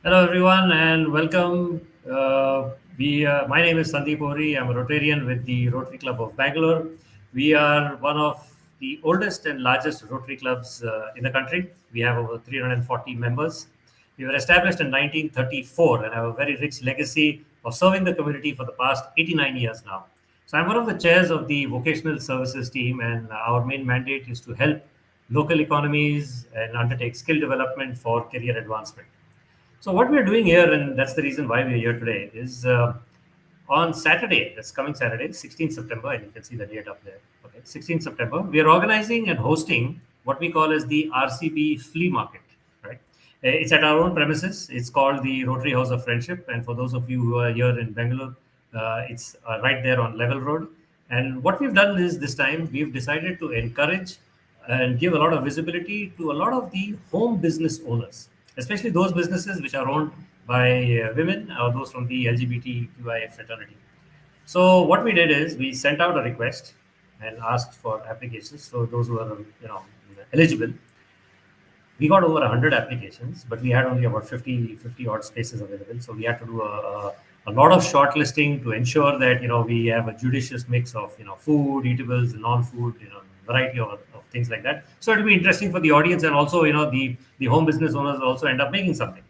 Hello, everyone, and welcome. My name is Sandeep Ori. I'm a Rotarian with the Rotary Club of Bangalore. We are one of the oldest and largest Rotary clubs in the country. We have over 340 members. We were established in 1934 and have a very rich legacy of serving the community for the past 89 years now. So, I'm one of the chairs of the vocational services team, and our main mandate is to help local economies and undertake skill development for career advancement. So what we're doing here, and that's the reason why we're here today, is on Saturday, that's coming Saturday, 16th September, and you can see the date up there. Okay, 16th September, we are organizing and hosting what we call as the RCB Flea Market. Right, it's at our own premises. It's called the Rotary House of Friendship, and for those of you who are here in Bengaluru, it's right there on Lavelle Road. And what we've done is this time we've decided to encourage and give a lot of visibility to a lot of the home business owners, especially those businesses which are owned by women or those from the LGBTQIA fraternity. So what we did is we sent out a request and asked for applications. So those who are eligible, we got over 100 applications, but we had only about 50 odd spaces available. So we had to do a lot of shortlisting to ensure that we have a judicious mix of food, eatables, non-food, variety of things like that. So it'll be interesting for the audience, and also the home business owners also end up making something.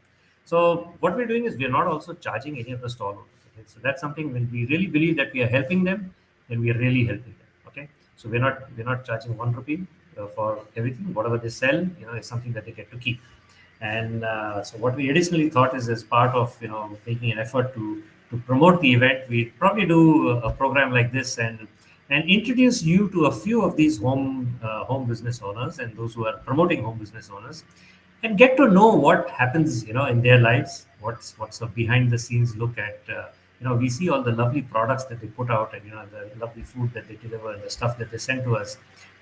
So what we're doing is we're not also charging any of the stall owners. Okay? So that's something when we really believe that we are helping them, then we are really helping them. Okay, so we're not charging 1 rupee for everything. Whatever they sell, is something that they get to keep. And so what we additionally thought is, as part of making an effort to promote the event, we probably do a program like this and introduce you to a few of these home business owners and those who are promoting home business owners, and get to know what happens in their lives, what's the behind the scenes look at. We see all the lovely products that they put out, and the lovely food that they deliver and the stuff that they send to us.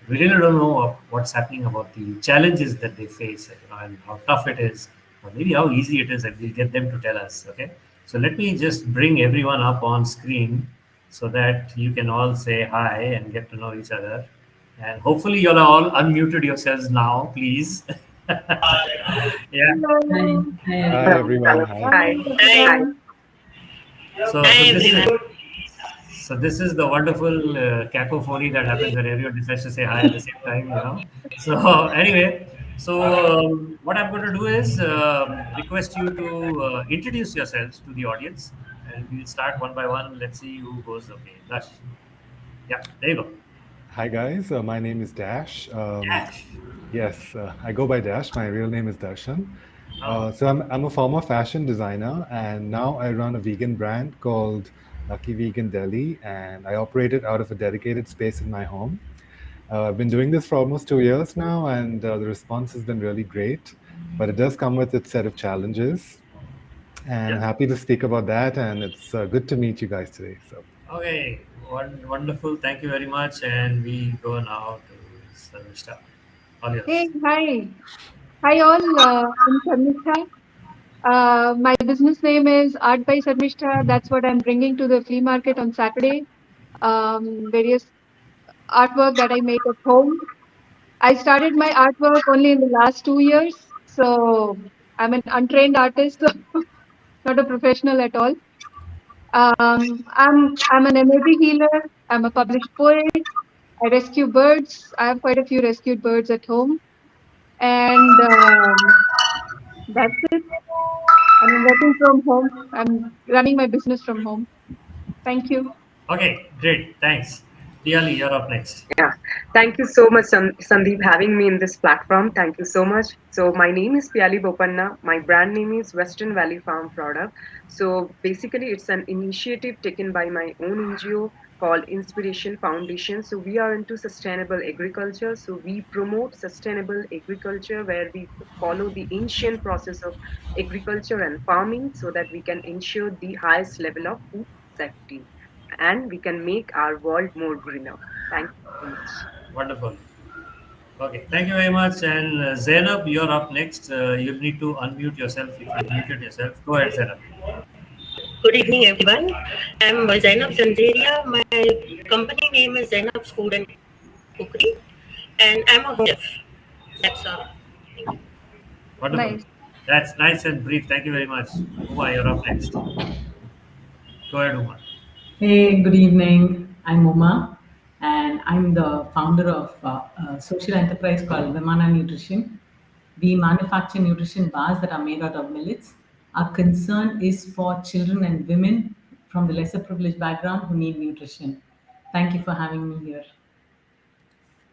We really don't know what's happening about the challenges that they face, and how tough it is, or maybe how easy it is, and we'll get them to tell us. Okay, so let me just bring everyone up on screen so that you can all say hi and get to know each other. And hopefully, you're all unmuted yourselves now, please. Yeah. Hi, Hello. hi Hi everyone. everyone. Hi. Morning, Hi. everyone. So, Hi so this is everyone. so this is the wonderful cacophony that happens when everyone decides to say hi at the same time. So anyway, what I'm going to do is request you to introduce yourselves to the audience, and we'll start one by one. Let's see who goes. Okay, Dash. Yeah, there you go. Hi guys. My name is Dash. Dash. Yes, I go by Dash. My real name is Darshan. Oh, So I'm a former fashion designer, and now I run a vegan brand called Lucky Vegan Delhi, and I operate it out of a dedicated space in my home. I've been doing this for almost 2 years now, and the response has been really great. But it does come with its set of challenges, and I'm yeah. happy to speak about that. And it's good to meet you guys today. So. Okay, wonderful. Thank you very much. And we go now to Sarvishta. All Hey, yours. hi. Hi, all. I'm Sharmistha. My business name is Art by Sharmistha. That's what I'm bringing to the flea market on Saturday. Various artwork that I make at home. I started my artwork only in the last 2 years. So I'm an untrained artist, so not a professional at all. I'm an energy healer. I'm a published poet. I rescue birds. I have quite a few rescued birds at home. And that's it. And I'm working from home. I'm running my business from home. Thank you. Okay, great. Thanks. Piali, you're up next. Yeah, thank you so much, Sandeep, having me in this platform. Thank you so much. So my name is Piali Bopanna. My brand name is Western Valley Farm Product. So basically, it's an initiative taken by my own NGO called Inspiration Foundation. So we are into sustainable agriculture. So we promote sustainable agriculture where we follow the ancient process of agriculture and farming so that we can ensure the highest level of food safety and we can make our world more greener. Thank you so much. Wonderful. Okay, thank you very much. And Zainab, you're up next. You'll need to unmute yourself if you've muted yourself. Go ahead, Zainab. Good evening, everyone. I'm Zainab Zanzeria. My company name is Zainab's Food and Cookery, and I'm a home chef. That's all. Wonderful. Nice. That's nice and brief. Thank you very much. Uma, you're up next. Go ahead, Uma. Hey, good evening. I'm Uma, and I'm the founder of a social enterprise called Vimana Nutrition. We manufacture nutrition bars that are made out of millets. Our concern is for children and women from the lesser privileged background who need nutrition. Thank you for having me here.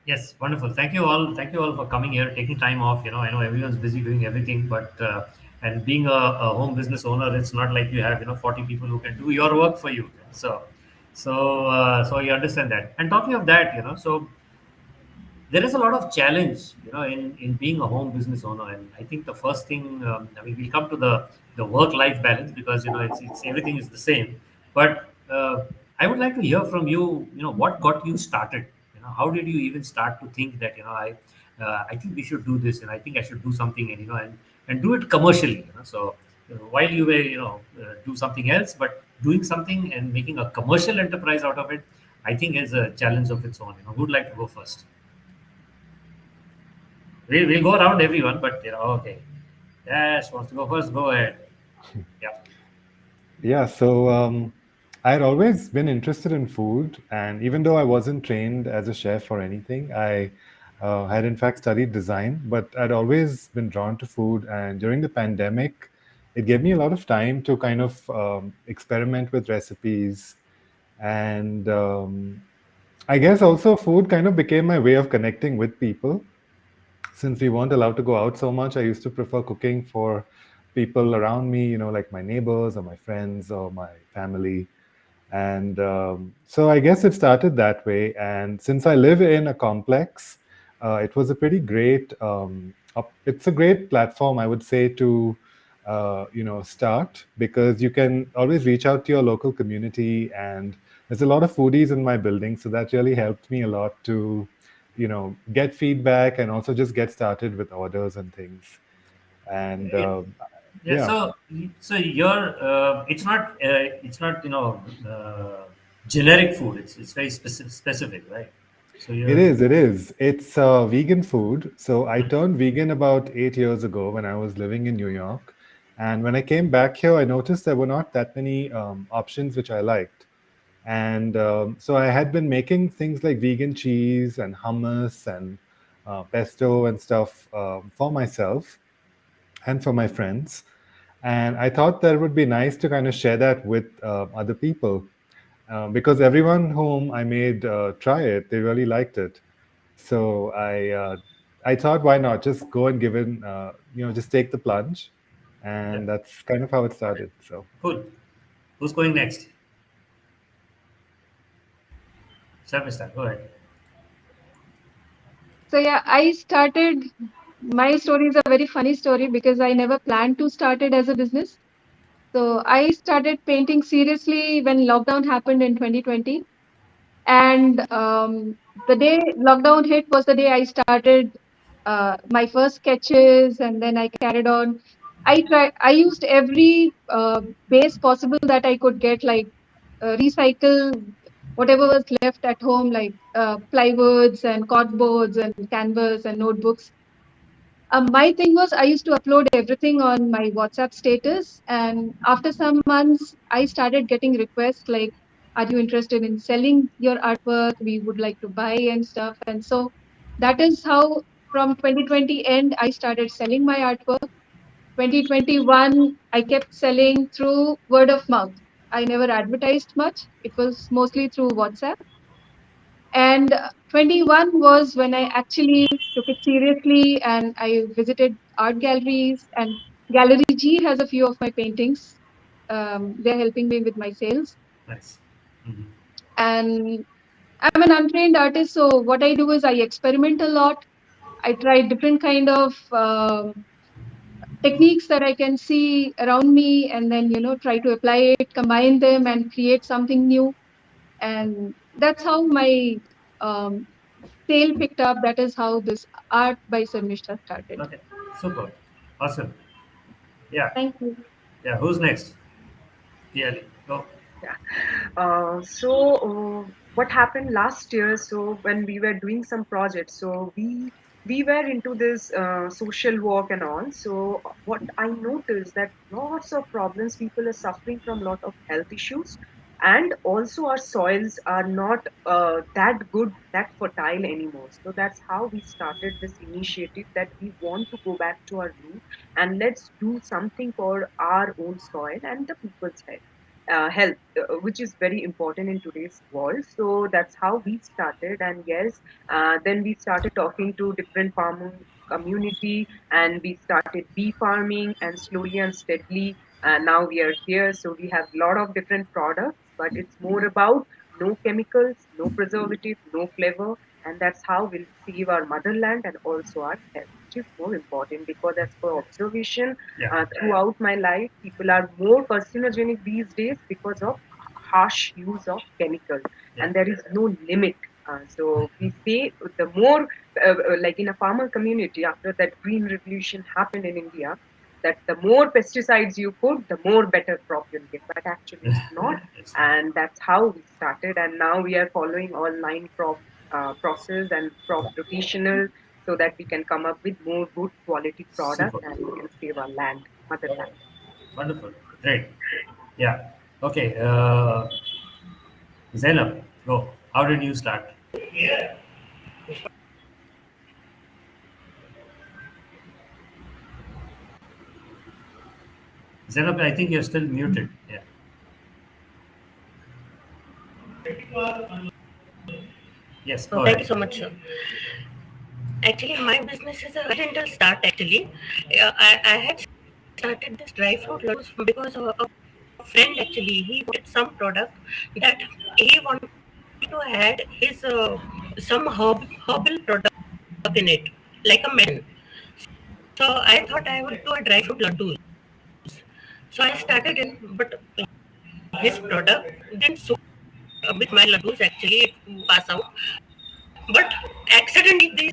Yes, wonderful. Thank you all. Thank you all for coming here, taking time off. I know everyone's busy doing everything, but and being a home business owner, it's not like you have 40 people who can do your work for you. So you understand that. And talking of that, so there is a lot of challenge in being a home business owner, and I think the first thing, I mean, we'll come to the work life balance, because it's everything is the same. But I would like to hear from you, what got you started. How did you even start to think that I think we should do this, and I think I should do something, and and do it commercially. So while you were do something else, but doing something and making a commercial enterprise out of it, I think is a challenge of its own. Who'd like to go first? We'll go around everyone, but okay. Yes, wants to go first? Go ahead. Yeah. Yeah, so I had always been interested in food, and even though I wasn't trained as a chef or anything, I had in fact studied design, but I'd always been drawn to food. And during the pandemic, it gave me a lot of time to kind of experiment with recipes. And I guess also food kind of became my way of connecting with people. Since we weren't allowed to go out so much, I used to prefer cooking for people around me, like my neighbors or my friends or my family. And so I guess it started that way. And since I live in a complex, it was a pretty great, it's a great platform, I would say, to, start, because you can always reach out to your local community. And there's a lot of foodies in my building. So that really helped me a lot to, get feedback and also just get started with orders and things. And Yeah. Yeah. yeah. So you're it's not generic food. It's very specific, right? So It you're is, it is. It's vegan food. So I turned vegan about 8 years ago when I was living in New York. And when I came back here, I noticed there were not that many options which I liked. And so I had been making things like vegan cheese and hummus and pesto and stuff for myself and for my friends. And I thought that it would be nice to kind of share that with other people, because everyone whom I made try it, they really liked it. So I thought, why not just go and give in, just take the plunge, yeah. and that's kind of how it started. So Cool. Who's going next? Sharmista, go ahead. So yeah, my story is a very funny story because I never planned to start it as a business. So I started painting seriously when lockdown happened in 2020. And the day lockdown hit was the day I started my first sketches, and then I carried on. I used every base possible that I could get, like recycle whatever was left at home, like plywoods and cardboards and canvas and notebooks. My thing was I used to upload everything on my WhatsApp status, and after some months, I started getting requests like, "Are you interested in selling your artwork? We would like to buy and stuff." And so that is how, from 2020 end, I started selling my artwork. 2021, I kept selling through word of mouth. I never advertised much. It was mostly through WhatsApp. And 21 was when I actually took it seriously and I visited art galleries. And Gallery G has a few of my paintings. They're helping me with my sales. Nice. Mhm. And I'm an untrained artist, so what I do is I experiment a lot. I try different kind of techniques that I can see around me, and then try to apply it, combine them, and create something new. And that's how my um, sale picked up. That is how this art by Sarmishta started. Okay. Super. Awesome. Yeah. Thank you. Yeah. Who's next? Yeah. Go. Yeah. So what happened last year? So when we were doing some projects, so we we were into this social work and all. So what I noticed that lots of problems, people are suffering from lot of health issues, and also our soils are not that good, that fertile anymore. So that's how we started this initiative, that we want to go back to our root and let's do something for our own soil and the people's health, which is very important in today's world. So that's how we started. And yes, then we started talking to different farming community, and we started bee farming, and slowly and steadily now we are here. So we have a lot of different products, but it's more about no chemicals, no preservative, no flavor, and that's how we'll save our motherland and also our health, which is more important, because as per observation throughout my life, people are more carcinogenic these days because of harsh use of chemicals, and there is no limit. So we say the more, like in a farmer community, after that green revolution happened in India, that the more pesticides you put, the more better crop you'll get. But actually, it's not, and that's how we started. And now we are following all 9 crop process and crop rotational, so that we can come up with more good quality product Super. and we can save our land, motherland. Wonderful. Great. Yeah. Okay. Zainab, go. How did you start? Zainab, I think you're still muted. Yeah. Yes, go Thank you ahead. so much, sir. Actually, my business is a rental start. Actually, I had started this dry fruit laddus because of a friend. Actually, he wanted some product that he wanted to add his some herbal product in it, like a medicine. So I thought I would do a dry fruit laddus. So I started it, but his product didn't suit with my laddus. Actually, it pass out. But accidentally,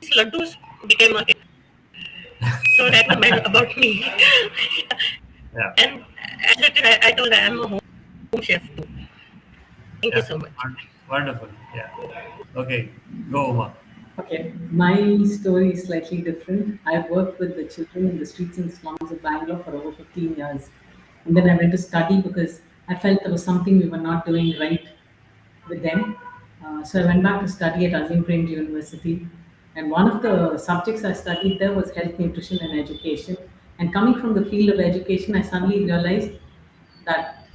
these laddus became a hit. So that was bad about me. Yeah. And as I told her, I'm a home chef too. Thank you Yeah. so much. Wonderful. Yeah. Okay. Go, Uma. Okay, my story is slightly different. I've worked with the children in the streets and slums of Bangalore for over 15 years. And then I went to study because I felt there was something we were not doing right with them. So I went back to study at Azim Premji University. And one of the subjects I studied there was health, nutrition, and education. And coming from the field of education, I suddenly realized that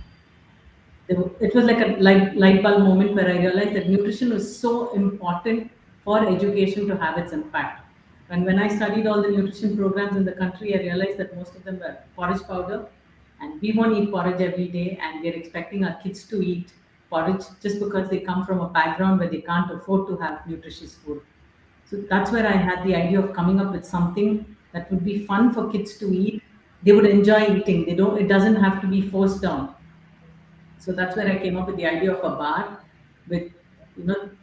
it was like a light bulb moment where I realized that nutrition was so important for education to have its impact. And when I studied all the nutrition programs in the country, I realized that most of them were porridge powder, and we won't eat porridge every day, and we're expecting our kids to eat porridge just because they come from a background where they can't afford to have nutritious food. So that's where I had the idea of coming up with something that would be fun for kids to eat. They would enjoy eating. They don't. It doesn't have to be forced down. So that's where I came up with the idea of a bar with,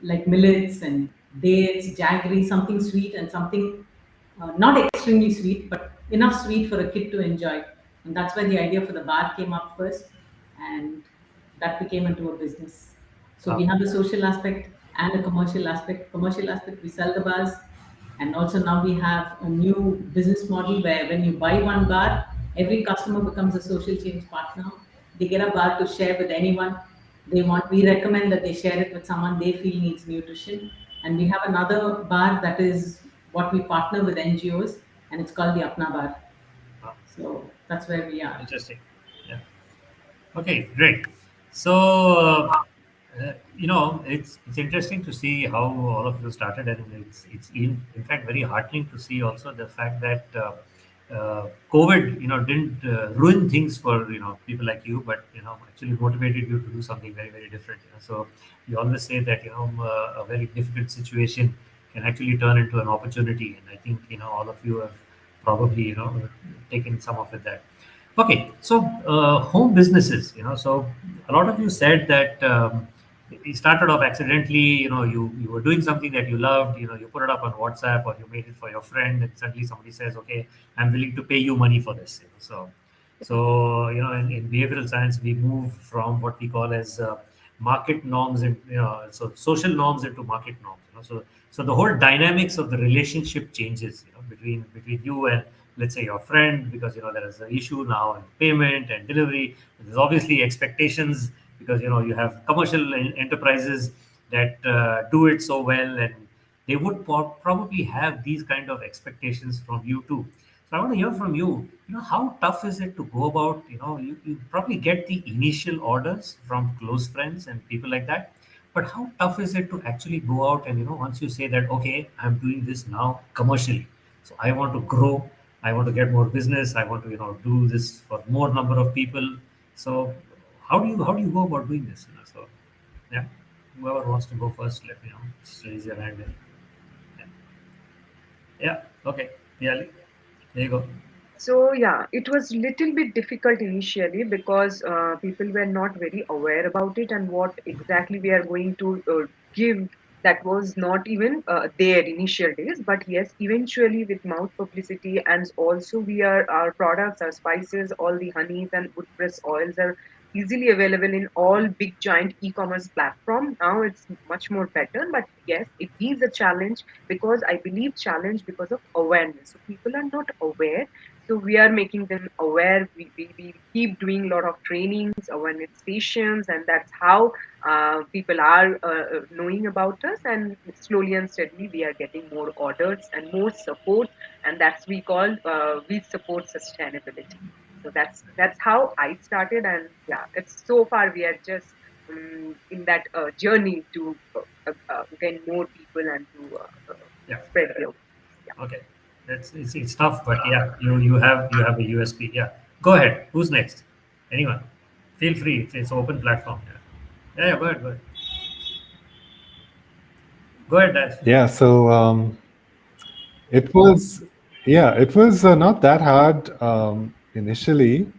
like millets and dates, jaggery, something sweet and something not extremely sweet, but enough sweet for a kid to enjoy. And that's where the idea for the bar came up first, and that became into a business. So we have a social aspect and a commercial aspect. Commercial aspect, we sell the bars, and also now we have a new business model where when you buy one bar, every customer becomes a social change partner. They get a bar to share with anyone they want. We recommend that they share it with someone they feel needs nutrition. And we have another bar that is what we partner with NGOs, and it's called the Apna Bar. So that's where we are. Interesting. Yeah. Okay, great. So, it's interesting to see how all of you started, and it's in fact very heartening to see also the fact that COVID, didn't ruin things for people like you, but actually motivated you to do something very very different. So you always say that a very difficult situation can actually turn into an opportunity, and I think all of you have probably taken some of it that. Okay, so home businesses, so a lot of you said that you started off accidentally, you were doing something that you loved, you put it up on WhatsApp or you made it for your friend, and suddenly somebody says, okay, I'm willing to pay you money for this. So in behavioral science, we move from what we call as market norms and so social norms into market norms. So the whole dynamics of the relationship changes, between you and, let's say, your friend, because there is an issue now in payment and delivery. There's obviously expectations, because you have commercial enterprises that do it so well, and they would probably have these kind of expectations from you too. So I want to hear from you. How tough is it to go about? You probably get the initial orders from close friends and people like that, but how tough is it to actually go out and once you say that, okay, I'm doing this now commercially, so I want to grow, I want to get more business, I want to do this for more number of people. So how do you go about doing this? So yeah, whoever wants to go first, let me know. Just raise your hand. Yeah. Yeah. Okay. Yeah. There you go. So yeah, it was little bit difficult initially because people were not very aware about it and what exactly we are going to give. That was not even there initial days, but yes, eventually with mouth publicity and also our products, our spices, all the honeys and wood press oils are easily available in all big giant e-commerce platform. Now it's much more better, but yes, it is a challenge because I believe challenge because of awareness. So people are not aware, so we are making them aware. We keep doing a lot of trainings, awareness stations, and that's how people are knowing about us. And slowly and steadily, we are getting more orders and more support, and that's we support sustainability. So that's how I started, and yeah, it's so far we are just in that journey to gain more people and to Yeah. spread the awareness. Yeah. Okay. It's tough, but yeah, you have a USP. Yeah. Go ahead. Who's next? Anyone? Feel free. It's an open platform. Yeah. Yeah. Yeah. Go ahead. Go ahead. Go ahead, Dash. Yeah, so it was, yeah, it was not that hard initially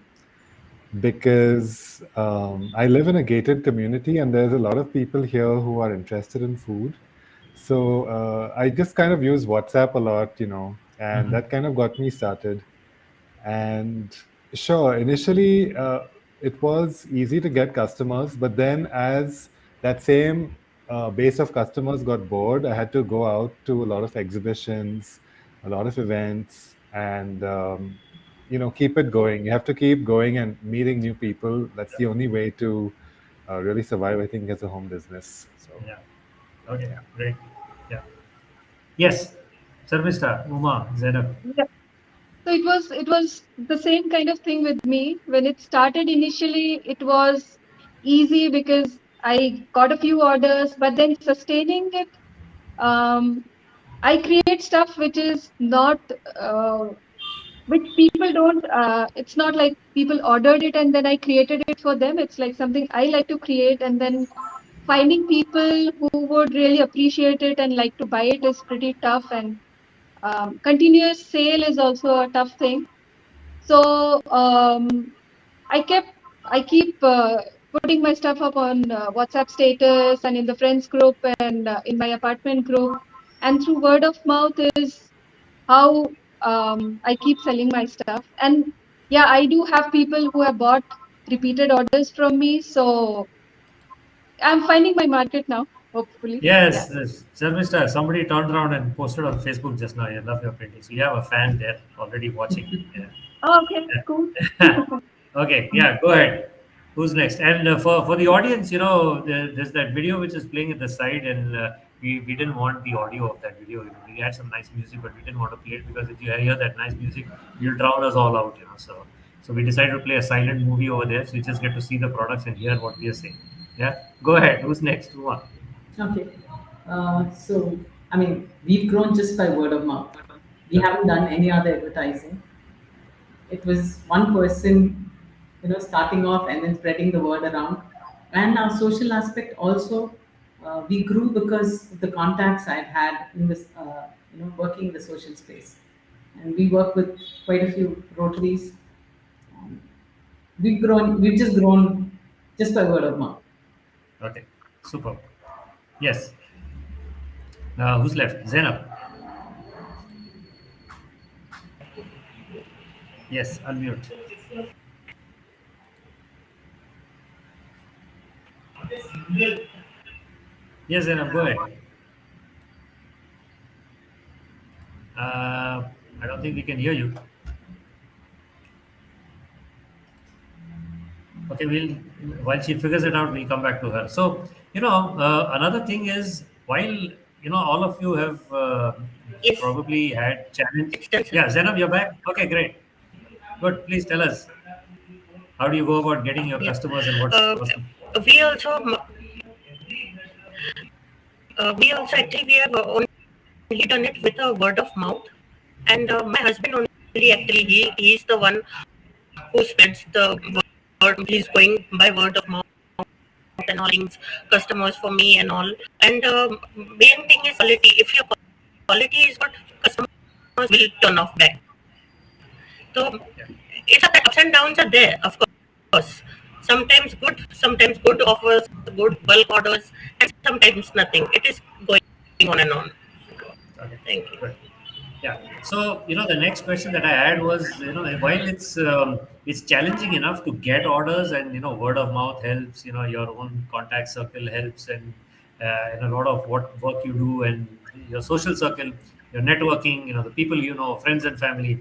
because I live in a gated community and there's a lot of people here who are interested in food. So I just kind of use WhatsApp a lot, and Mhm. that kind of got me started. And sure, initially it was easy to get customers, but then as that same base of customers got bored, I had to go out to a lot of exhibitions, a lot of events, and keep it going. You have to keep going and meeting new people. That's the only way to really survive, I think, as a home business. So Yeah. Okay. yeah. Great. Yeah. Yes. Sarvista, Uma, Zainab. Yeah. So it was the same kind of thing with me. When it started initially, it was easy because I got a few orders, but then sustaining it, um, I create stuff which is not which people don't. It's not like people ordered it and then I created it for them. It's like something I like to create, and then finding people who would really appreciate it and like to buy it is pretty tough. And continuous sale is also a tough thing. So I keep putting my stuff up on WhatsApp status and in the friends group and in my apartment group, and through word of mouth is how I keep selling my stuff. And yeah, I do have people who have bought repeated orders from me, so I'm finding my market now. Hopefully, yeah. Yes, yes. Sarvista, somebody turned around and posted on Facebook just now. I love your painting. So you have a fan there already watching. Yeah. Oh, okay, cool. Okay, yeah, go ahead. Who's next? And for the audience, there's that video which is playing at the side, and we didn't want the audio of that video. We had some nice music, but we didn't want to play it because if you hear that nice music, you'll drown us all out. So we decided to play a silent movie over there, so you just get to see the products and hear what we are saying. Yeah, go ahead. Who's next? Who are? Okay. So, I mean, we've grown just by word of mouth. We Okay. haven't done any other advertising. It was one person, starting off and then spreading the word around. And our social aspect also, we grew because of the contacts I've had in this, working in the social space. And we work with quite a few Rotaries. Um, we've just grown just by word of mouth. Okay. Super. Yes. Who's left? Zainab. Yes. Unmute. Yes, Zainab, go ahead. I don't think we can hear you. Okay, we'll while she figures it out, we'll come back to her. So, another thing is while all of you have Yes, probably had challenge. it's done, sir. Yeah, Zainab, you're back. Okay, great, good. Please tell us how do you go about getting your Yeah. customers and Uh, what's the we also we also actually we have only done it with a word of mouth, and my husband only actually he's the one who spreads the word. He's going by word of mouth and all things, customers for me and all. And main thing is quality. If your quality is good, customers will turn off back. So yeah. it's a ups and downs are there, of course. Sometimes good offers, good bulk orders, and sometimes nothing. It is going on and on. Okay, Thank you. good. Yeah. So, the next question that I had was, while it's challenging enough to get orders, and word of mouth helps, your own contact circle helps, and a lot of what work you do, and your social circle, your networking, the people friends and family.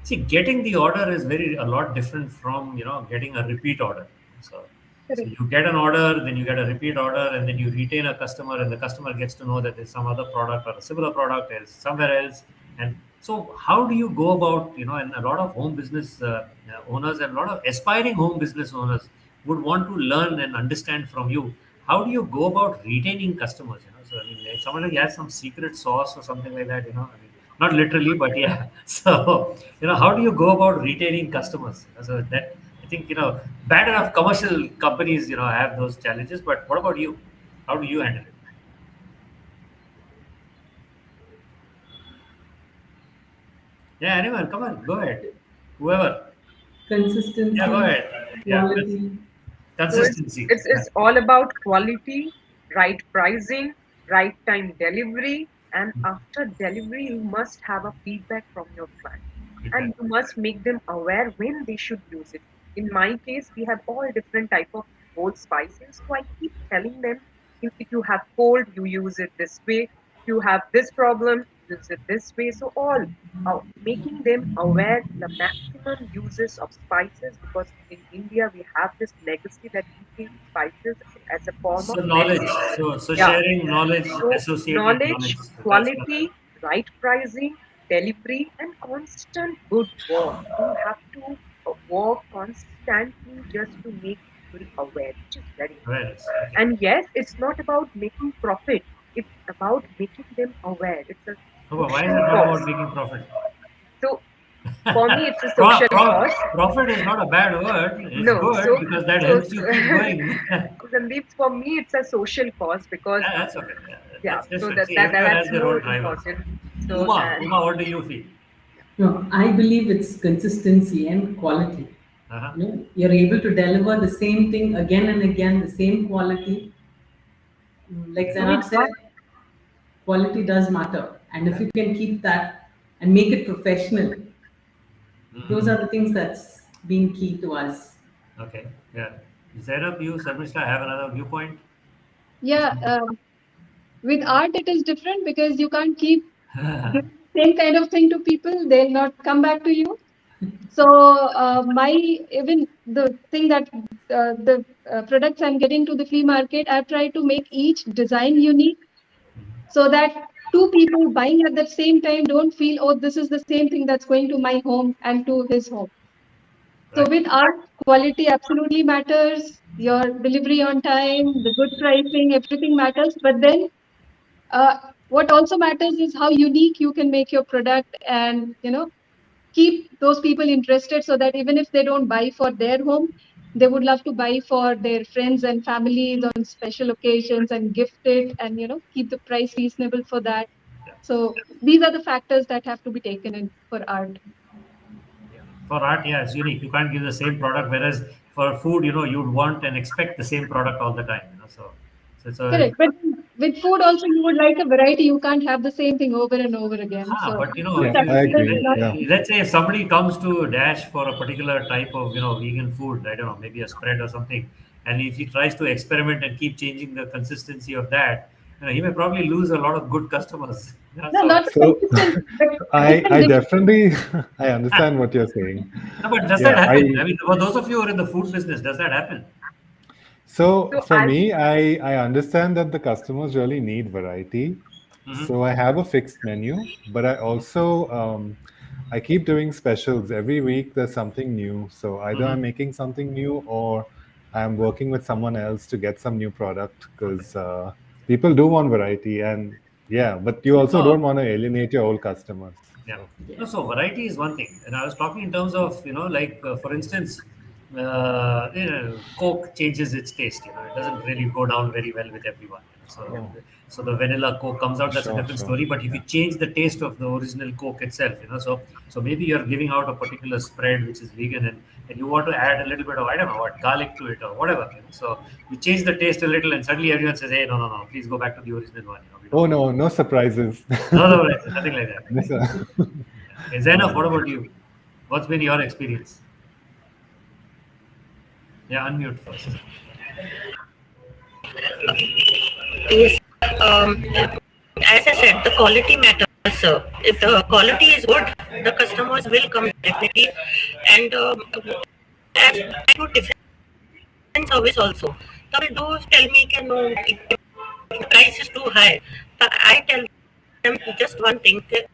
See, getting the order is very a lot different from getting a repeat order. So, so Correct. you get an order, then you get a repeat order, and then you retain a customer, and the customer gets to know that there's some other product or a similar product is somewhere else. And so, how do you go about And a lot of home business owners and a lot of aspiring home business owners would want to learn and understand from you. How do you go about retaining customers? So I mean, if somebody has some secret sauce or something like that. I mean, not literally, but yeah. So how do you go about retaining customers? So that I think bad enough commercial companies have those challenges, but what about you? How do you handle it? Yeah, anyone, come on, go ahead. Whoever. Yeah, go Consistency, ahead. Yeah, quality. So consistency. it's all about quality, right pricing, right time delivery, and after delivery, you must have a feedback from your client, Feedback. and you must make them aware when they should use it. In my case, we have all different type of whole spices, so I keep telling them, if you have cold, you use it this way. If you have this problem, use it this way. So all making them aware the maximum uses of spices, because in India we have this legacy that we take spices as a form of So knowledge. medicine. So Yeah. sharing knowledge, So associating knowledge. knowledge, So that's what. quality, right pricing, delivery, and constant good work. You have to work constantly just to make people aware, which is very important. Awareness. Okay. And yes, it's not about making profit. It's about making them aware. It's a Oh, but why is social it not cause. about making profit? So for me, it's a social cause. Profit is not a bad word. It's No, good because that so helps you keep going. Yeah, Sandeep, for me, it's a social cause because that's okay. Yeah, yeah. that's So different. See, everyone that's has their more own drivers. important. So Uma, what do you feel? No, I believe it's consistency and quality. Uh-huh. You're able to deliver the same thing again and again, the same quality. Like With Zainab art, said, quality does matter. And if you can keep that and make it professional, those Mhm. are the things that's been key to us. Okay. Yeah. Zainab, you, Sarmishta, have another viewpoint? yeah, with art it is different because you can't keep giving the same kind of thing to people. They'll not come back to you. So my even the thing that the products I'm getting to the flea market, I've tried to make each design unique so that two people buying at the same time don't feel, oh, this is the same thing that's going to my home and to his home. So Right. with art, quality absolutely matters. Your delivery on time, the good pricing, everything matters. But then what also matters is how unique you can make your product and keep those people interested so that even if they don't buy for their home, they would love to buy for their friends and families on special occasions and gift it and keep the price reasonable for that. Yeah. So these are the factors that have to be taken in for art. Yeah. For art, yeah, it's unique. You can't give the same product, whereas for food, you'd want and expect the same product all the time. So So it's a Correct. But with food also, you would like a variety. You can't have the same thing over and over again. So but Yeah, if I you agree. Yeah. let's say if somebody comes to Dash for a particular type of vegan food, I don't know, maybe a spread or something, and if he tries to experiment and keep changing the consistency of that, he may probably lose a lot of good customers. no, not the So consistency, but I different. definitely I understand what you're saying. No, but does that Yeah, happen? I I mean, for those of you who are in the food business, does that happen? so So for me, I understand that the customers really need variety. Hmm. So I have a fixed menu, but I also I keep doing specials every week. There's something new. So either I'm Hmm. making something new or I'm working with someone else to get some new product Okay. because people do want variety and yeah, but you also No. don't want to alienate your old customers. Yeah. So No, so variety is one thing, and I was talking in terms of like for instance, Coke changes its taste. It doesn't really go down very well with everyone. oh, So the vanilla Coke comes out. That's a sure, different sure. story. But if you Yeah. change the taste of the original Coke itself, so maybe you're giving out a particular spread which is vegan, and you want to add a little bit of I don't know what garlic to it or whatever. So you change the taste a little, and suddenly everyone says, "Hey, no, no, no, please go back to the original one." We don't Oh want. no, no surprises. No, no, nothing like that. Yes, sir. Okay, Zainab, what No. about you? What's been your experience? Yeah, unmute first. Yes. Um, as I said, the quality matters, sir. If the quality is good, the customers will come definitely. And as I do different service also. They do tell me, can no, the price is too high. But I tell them just one thing: the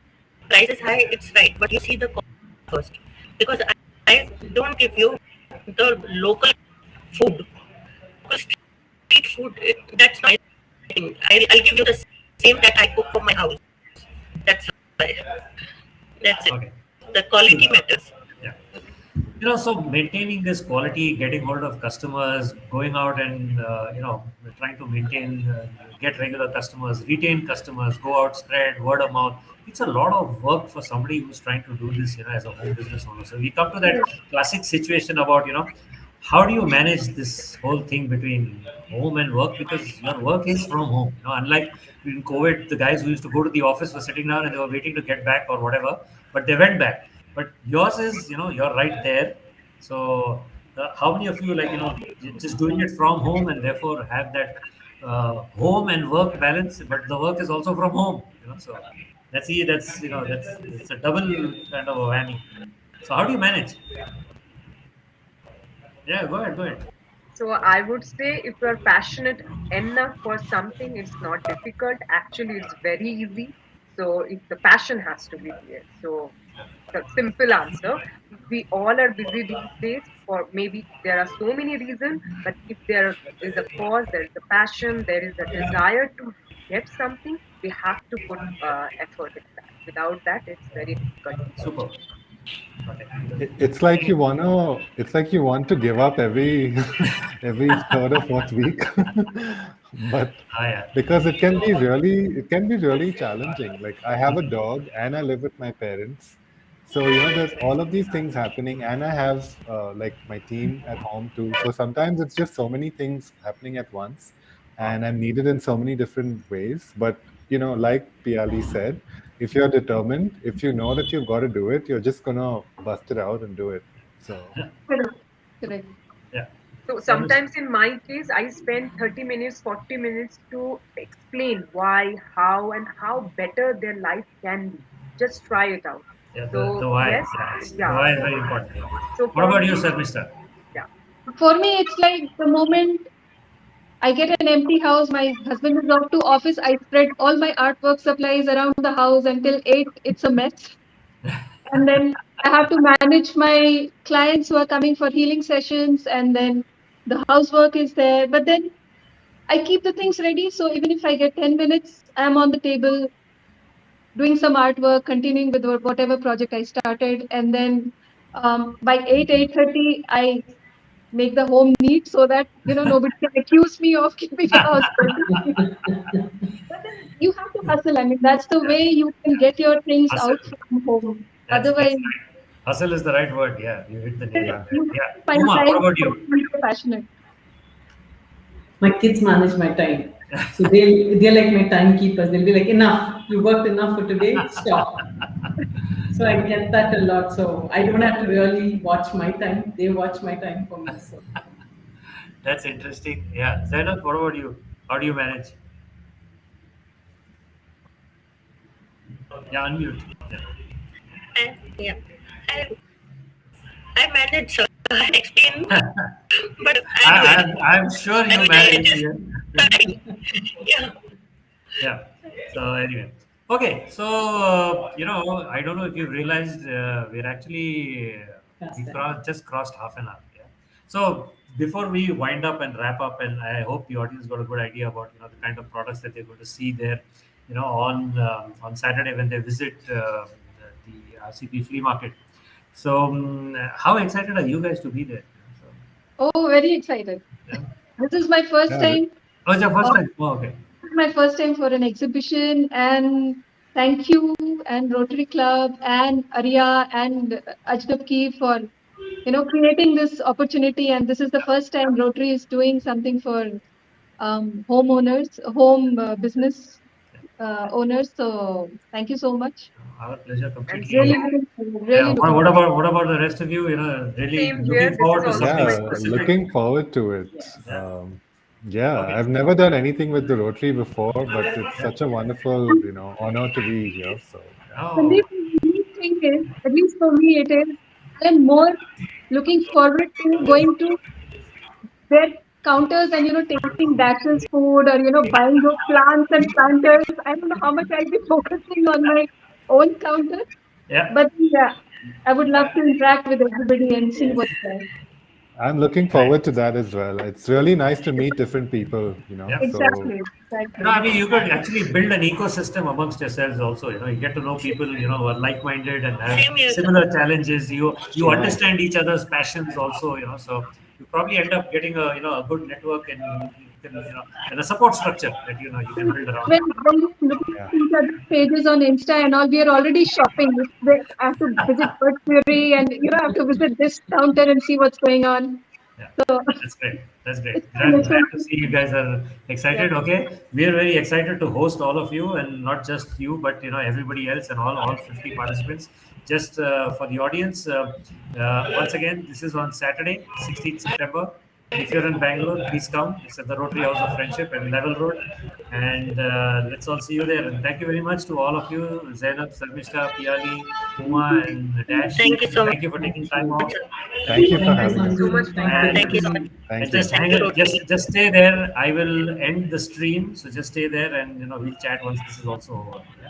price is high, it's right, but you see the cost first. Because I don't give you the local food. Because street food, that's my thing. I'll give you the same that I cook for my house. That's why. That's it. Okay. The quality Super. matters. Yeah. So maintaining this quality, getting hold of customers, going out and trying to maintain, get regular customers, retain customers, go out, spread word of mouth. It's a lot of work for somebody who's trying to do this, as a home business owner. So we come to that classic situation about, how do you manage this whole thing between home and work because your work is from home. Unlike in COVID, the guys who used to go to the office were sitting down and they were waiting to get back or whatever, but they went back. But yours is, you're right there. So how many of you like, just doing it from home and therefore have that home and work balance, but the work is also from home. So that's a double kind of a whammy. So how do you manage? Yeah, go ahead, go ahead. So I would say if you're passionate enough for something, it's not difficult. Actually, it's very easy. So if the passion has to be there. So the simple answer, we all are busy these days for maybe there are so many reasons, but if there is a cause, there is a passion, there is a desire to get something, we have to put effort in that. Without that, it's very difficult to do. Super. Okay. It's like you wanna. It's like you want to give up every every third or fourth week, but Yeah. because it can be really challenging. Like I have a dog and I live with my parents, so there's all of these things happening, and I have like my team at home too. So sometimes it's just so many things happening at once, Wow. and I'm needed in so many different ways. But like Piali said, if you're determined, if you know that you've got to do it, you're just gonna bust it out and do it. So Correct. Correct. Yeah. So Seven. sometimes in my case, I spend 30 minutes, 40 minutes to explain why, how, and how better their life can be. Just try it out. Yeah, the So why. yes, Yeah, the yeah. why is very important. Yeah. So What for about you, me, sir, Mister? yeah. For me, it's like the moment I get an empty house, my husband is off to office, I spread all my artwork supplies around the house until 8, it's a mess. And then I have to manage my clients who are coming for healing sessions, and then the housework is there. But then I keep the things ready. So even if I get 10 minutes, I'm on the table doing some artwork, continuing with whatever project I started. And then by 8, 8:30, I make the home neat so that, nobody can accuse me of keeping the house dirty. But then you have to hustle. I mean, that's the Yeah. way you can get your things Hustle. out from home. That's Otherwise, right. Hustle is the right word. Yeah, you hit the nail on yeah. that. you Yeah. have to find Uma, what time about for you? something you're passionate. My kids manage my time. So they're like my timekeepers. They'll be like, enough, you worked enough for today, stop. So I get that a lot. So I don't have to really watch my time. They watch my time for me. So That's interesting. Yeah. Zainab, what about you? How do you manage? Yeah, unmute. Yeah. And yeah, I, I manage, I explain, but I do it. I'm sure I you mean, I manage. just, Yeah. yeah. Yeah. So anyway, okay. So I don't know if you've realized we're actually that's we that. just crossed half an hour. Yeah. So before we wind up and wrap up, and I hope the audience got a good idea about the kind of products that they're going to see there, on Saturday when they visit the RCB Flea Market. So how excited are you guys to be there? So, Oh, very excited. yeah. This is my first Yeah, time. Oh, it's your first uh, time. Oh, okay. This is my first time for an exhibition, and thank you and Rotary Club and Arya and Ajdabki for creating this opportunity. And this is the first time Rotary is doing something for homeowners, home business owners. So thank you so much. Our pleasure And completely. Really same, looking forward. Really Yeah. What, looking what forward. about what about the rest of you? Really same here. looking This is forward to also something my yeah, first specific. time. looking forward to it. Yeah. Yeah, Okay. I've never done anything with the Rotary before, but it's Yeah. such a wonderful, honor to be here. So Sandeep, Oh. the unique thing is, at least for me, it is I am more looking forward to going to their counters and tasting Dash's food, or buying those plants and planters. I don't know how much I'll be focusing on my own counter, Yeah. but yeah, I would love to interact with everybody and see what's there. I'm looking Right. forward to that as well. It's really nice to meet different people. Yeah. So Exactly, I exactly. mean, you could actually build an ecosystem amongst yourselves also. You get to know people, who are like-minded and have Same here, sir. similar challenges. You yeah, understand each other's passions also. So you probably end up getting a good network, and you can and a support structure that you can build around When you. we look yeah. at each other's pages on Insta and all, we are already shopping. I have to visit Bird Fury, and I have to visit this counter and see what's going on. Yeah, So that's great. That's great. it's fun. Glad to see you guys are Yeah. excited. Okay, we are very excited to host all of you, and not just you, but everybody else and all 50 participants. Just for the audience, once again, this is on Saturday, 16th September. If you're in Bangalore, please come. It's at the Rotary House of Friendship at Lavelle Road, and let's all see you there. And thank you very much to all of you, Zainab, Sarmishta, Piali, Uma, and Dash. Thank you so Thank you for taking time much, off. sir. Thank you for Thank you, Thank having you us. so much Sandeep. for Thank And Thank you so you. much. and Thank just you. hang Thank you, it. Rotary. Just stay there. I will end the stream. So just stay there, and we'll chat once this is also over. Yeah.